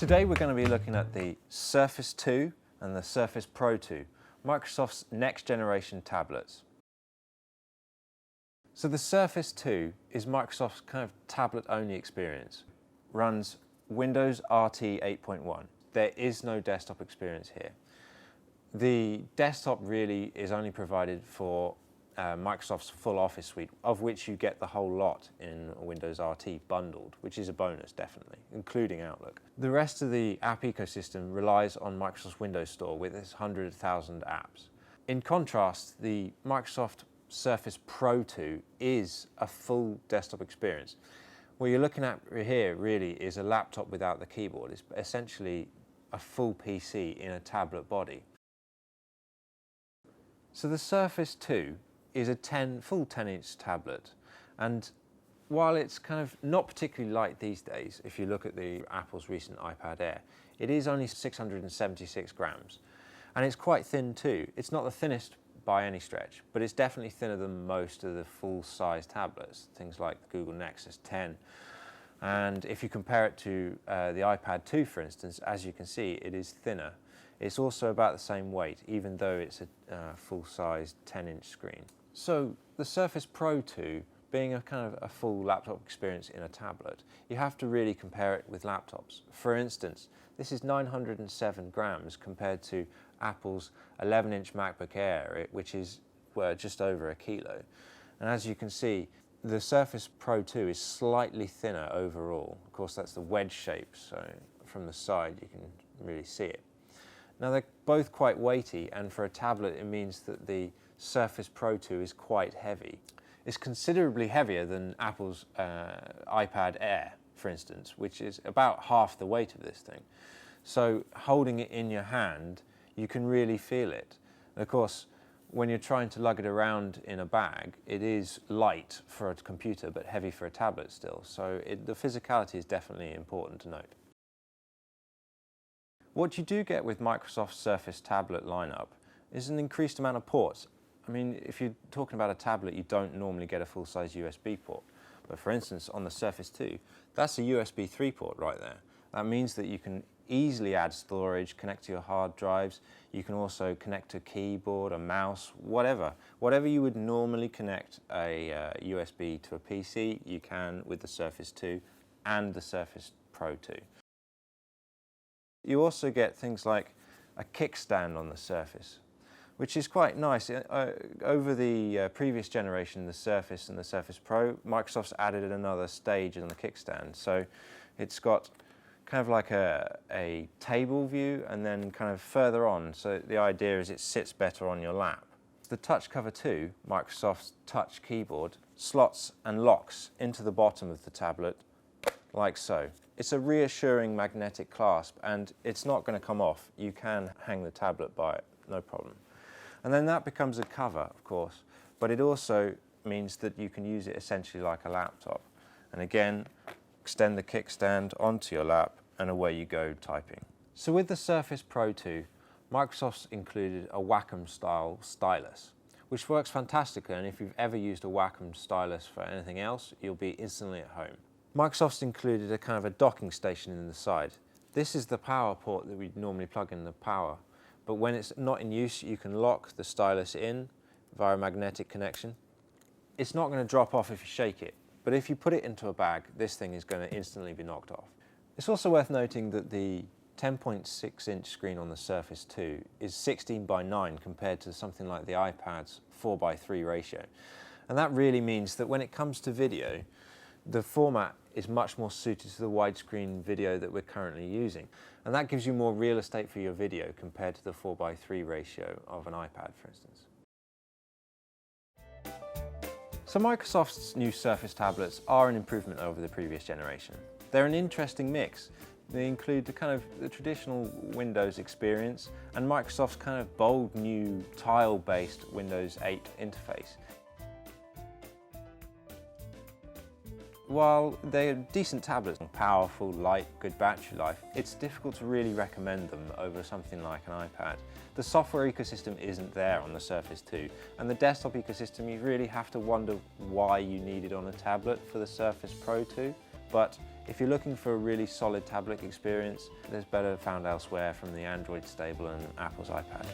Today we're going to be looking at the Surface 2 and the Surface Pro 2, Microsoft's next generation tablets. So the Surface 2 is Microsoft's kind of tablet-only experience. Runs Windows RT 8.1. There is no desktop experience here. The desktop really is only provided for Microsoft's full Office suite, of which you get the whole lot in Windows RT bundled, which is a bonus definitely, including Outlook. The rest of the app ecosystem relies on Microsoft's Windows Store with its 100,000 apps. In contrast, the Microsoft Surface Pro 2 is a full desktop experience. What you're looking at here really is a laptop without the keyboard. It's essentially a full PC in a tablet body. So the Surface 2 is a full 10-inch tablet, and while it's kind of not particularly light these days, if you look at Apple's recent iPad Air, it is only 676 grams, and it's quite thin too. It's not the thinnest by any stretch, but it's definitely thinner than most of the full-size tablets, things like the Google Nexus 10. And if you compare it to the iPad 2, for instance, as you can see, it is thinner. It's also about the same weight, even though it's a full-size 10-inch screen. So the Surface Pro 2, being a kind of a full laptop experience in a tablet, you have to really compare it with laptops. For instance, this is 907 grams compared to Apple's 11-inch MacBook Air, which is just over a kilo. And as you can see, the Surface Pro 2 is slightly thinner overall. Of course, that's the wedge shape, so from the side you can really see it. Now they're both quite weighty, and for a tablet it means that the Surface Pro 2 is quite heavy. It's considerably heavier than Apple's iPad Air, for instance, which is about half the weight of this thing. So holding it in your hand, you can really feel it. And of course, when you're trying to lug it around in a bag, it is light for a computer but heavy for a tablet still. So the physicality is definitely important to note. What you do get with Microsoft's Surface tablet lineup is an increased amount of ports. I mean, if you're talking about a tablet, you don't normally get a full-size USB port. But for instance, on the Surface 2, that's a USB 3 port right there. That means that you can easily add storage, connect to your hard drives. You can also connect a keyboard, a mouse, whatever. Whatever you would normally connect a USB to a PC, you can with the Surface 2 and the Surface Pro 2. You also get things like a kickstand on the Surface, which is quite nice. Over the previous generation, the Surface and the Surface Pro, Microsoft's added another stage on the kickstand. So it's got kind of like a table view and then kind of further on. So the idea is it sits better on your lap. The Touch Cover 2, Microsoft's touch keyboard, slots and locks into the bottom of the tablet like so. It's a reassuring magnetic clasp, and it's not going to come off. You can hang the tablet by it, no problem. And then that becomes a cover, of course, but it also means that you can use it essentially like a laptop. And again, extend the kickstand onto your lap and away you go typing. So with the Surface Pro 2, Microsoft's included a Wacom style stylus, which works fantastically, and if you've ever used a Wacom stylus for anything else, you'll be instantly at home. Microsoft's included a kind of a docking station in the side. This is the power port that we'd normally plug in the power, but when it's not in use, you can lock the stylus in via a magnetic connection. It's not going to drop off if you shake it, but if you put it into a bag, this thing is going to instantly be knocked off. It's also worth noting that the 10.6-inch screen on the Surface 2 is 16:9 compared to something like the iPad's 4:3 ratio. And that really means that when it comes to video, the format is much more suited to the widescreen video that we're currently using. And that gives you more real estate for your video compared to the 4:3 ratio of an iPad, for instance. So Microsoft's new Surface tablets are an improvement over the previous generation. They're an interesting mix. They include the traditional Windows experience and Microsoft's kind of bold new tile-based Windows 8 interface. While they're decent tablets, powerful, light, good battery life, it's difficult to really recommend them over something like an iPad. The software ecosystem isn't there on the Surface 2, and the desktop ecosystem, you really have to wonder why you need it on a tablet for the Surface Pro 2. But If you're looking for a really solid tablet experience, there's better found elsewhere from the Android stable and Apple's iPad.